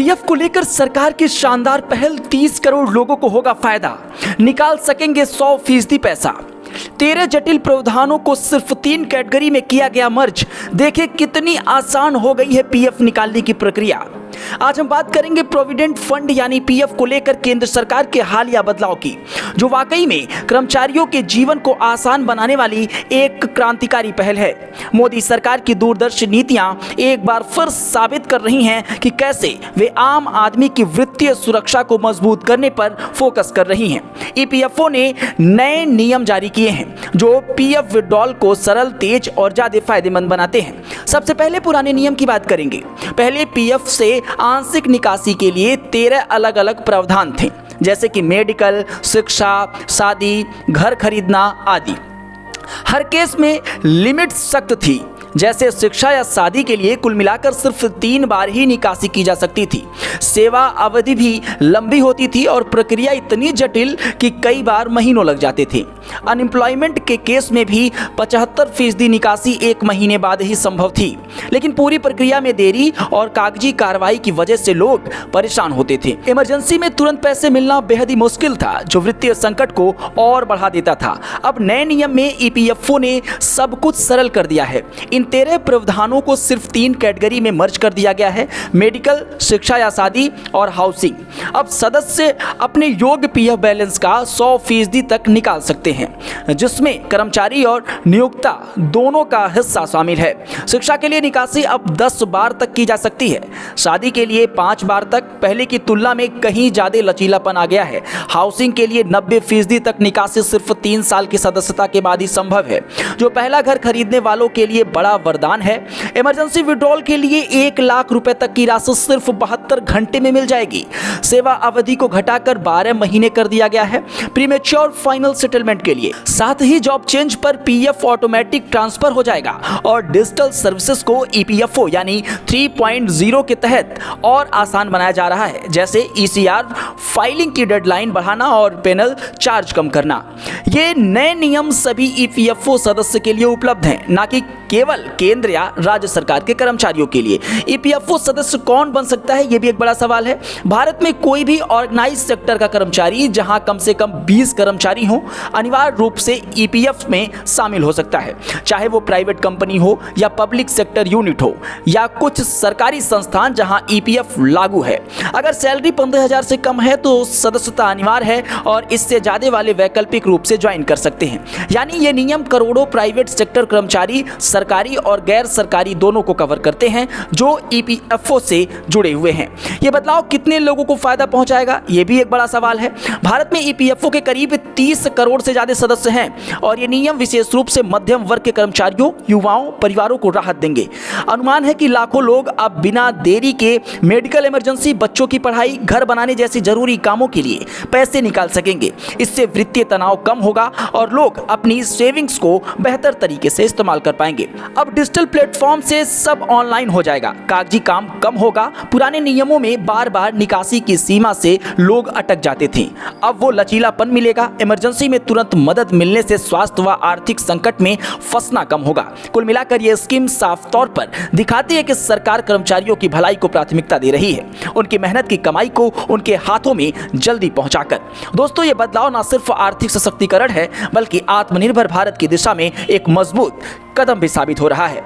PF को लेकर सरकार की शानदार पहल, 30 करोड़ लोगों को होगा फायदा, निकाल सकेंगे 100% पैसा। 13 जटिल प्रावधानों को सिर्फ 3 कैटेगरी में किया गया मर्ज। देखें कितनी आसान हो गई है पीएफ निकालने की प्रक्रिया। आज हम बात करेंगे प्रोविडेंट फंड यानी पीएफ को लेकर केंद्र सरकार के हालिया बदलाव की, जो वाकई में कर्मचारियों के जीवन को आसान बनाने वाली एक क्रांतिकारी पहल है। मोदी सरकार की दूरदर्शी नीतियां एक बार फिर साबित कर रही हैं कि कैसे वे आम आदमी की वित्तीय सुरक्षा को मजबूत करने पर फोकस कर रही हैं। ईपीएफओ ने नए नियम जारी किए हैं जो पीएफ विड्रॉल को सरल, तेज और ज्यादा फायदेमंद बनाते हैं। सबसे पहले पुराने नियम की बात करेंगे। पहले पीएफ से आंशिक निकासी के लिए 13 अलग अलग प्रावधान थे, जैसे कि मेडिकल, शिक्षा, शादी, घर खरीदना आदि। हर केस में लिमिट सख्त थी, जैसे शिक्षा या शादी के लिए कुल मिलाकर सिर्फ 3 बार ही निकासी की जा सकती थी। सेवा अवधि भी लंबी होती थी और प्रक्रिया इतनी जटिल कि कई बार महीनों लग जाते थे। अनएम्प्लॉयमेंट के केस में भी 75% निकासी 1 महीने बाद ही संभव थी, लेकिन पूरी प्रक्रिया में देरी और कागजी कार्रवाई की वजह से लोग परेशान होते थे। इमरजेंसी में तुरंत पैसे मिलना बेहद ही मुश्किल था, जो वित्तीय संकट को और बढ़ा देता था। अब नए नियम में ईपीएफओ ने सब कुछ सरल कर दिया है। इन 13 प्रावधानों को सिर्फ 3 कैटेगरी में मर्ज कर दिया गया है, मेडिकल, शिक्षा या शादी और हाउसिंग। अब सदस्य अपने योग्य पीएफ बैलेंस का 100% तक निकाल सकते हैं, जिसमें कर्मचारी और नियोक्ता दोनों का हिस्सा शामिल है। शिक्षा के लिए निकासी अब 10 बार तक की जा सकती है, शादी के लिए 5 बार तक, पहले की तुलना में कहीं ज्यादा लचीलापन आ गया है। हाउसिंग के लिए 90% तक निकासी सिर्फ 3 साल की सदस्यता के बाद ही संभव है, जो पहला घर खरीदने वालों के लिए बड़ा वरदान है। इमरजेंसी विड्रॉल के लिए 1 लाख रुपए तक की राशि सिर्फ 72 घंटे में मिल जाएगी। सेवा अवधि को घटाकर 12 महीने कर दिया गया है प्रीमेच्योर फाइनल सेटलमेंट के लिए। साथ ही जॉब चेंज पर पीएफ ऑटोमेटिक ट्रांसफर हो जाएगा और डिजिटल सर्विसेज को ईपीएफओ यानी 3.0 के तहत और आसान बनाया जा रहा है, जैसे ईसीआर फाइलिंग की डेडलाइन बढ़ाना और पेनल चार्ज कम करना। ये नए नियम सभी ईपीएफओ सदस्य के लिए उपलब्ध हैं, ना कि केवल केंद्र या राज्य सरकार के कर्मचारियों के लिए। ईपीएफओ सदस्य कौन बन सकता है, यह भी एक बड़ा सवाल है। भारत में कोई भी ऑर्गेनाइज सेक्टर का कर्मचारी जहां कम से कम 20 कर्मचारी हो, अनिवार्य रूप से ईपीएफ में शामिल हो सकता है, चाहे वो प्राइवेट कंपनी हो या पब्लिक सेक्टर यूनिट हो या कुछ सरकारी संस्थान जहां ईपीएफ लागू है। अगर सैलरी 15,000 से कम है तो सदस्यता अनिवार्य है और इससे ज्यादा वाले वैकल्पिक रूप से ज्वाइन कर सकते हैं। यानी ये नियम करोड़ों प्राइवेट सेक्टर कर्मचारी, सरकारी और गैर सरकारी दोनों को कवर करते हैं जो ईपीएफओ से जुड़े हुए हैं। यह बदलाव कितने लोगों को फायदा पहुंचाएगा, यह भी एक बड़ा सवाल है। भारत में ईपीएफओ के करीब 30 करोड़ से ज्यादा सदस्य हैं और ये नियम विशेष रूप से मध्यम वर्ग के कर्मचारियों, युवाओं, परिवारों को राहत देंगे। अनुमान है कि लाखों लोग अब बिना देरी के मेडिकल इमरजेंसी, बच्चों की पढ़ाई, घर बनाने जैसी जरूरी कामों के लिए पैसे निकाल सकेंगे। इससे वित्तीय तनाव कम होगा और लोग अपनी सेविंग्स को बेहतर तरीके से इस्तेमाल कर पाएंगे। अब डिजिटल प्लेटफॉर्म से सब ऑनलाइन हो जाएगा, कागजी काम कम होगा। पुराने नियमों में बार बार निकासी की सीमा से लोग अटक जाते थे, अब वो लचीलापन मिलेगा। इमरजेंसी में तुरंत मदद मिलने से स्वास्थ्य व आर्थिक संकट में फंसना कम होगा। कुल मिलाकर यह स्कीम साफ तौर पर दिखाती है कि सरकार कर्मचारियों की भलाई को प्राथमिकता दे रही है, उनकी मेहनत की कमाई को उनके हाथों में जल्दी पहुंचाकर। दोस्तों, ये बदलाव न सिर्फ आर्थिक सशक्तिकरण है, बल्कि आत्मनिर्भर भारत की दिशा में एक मजबूत कदम भी साबित हो रहा है।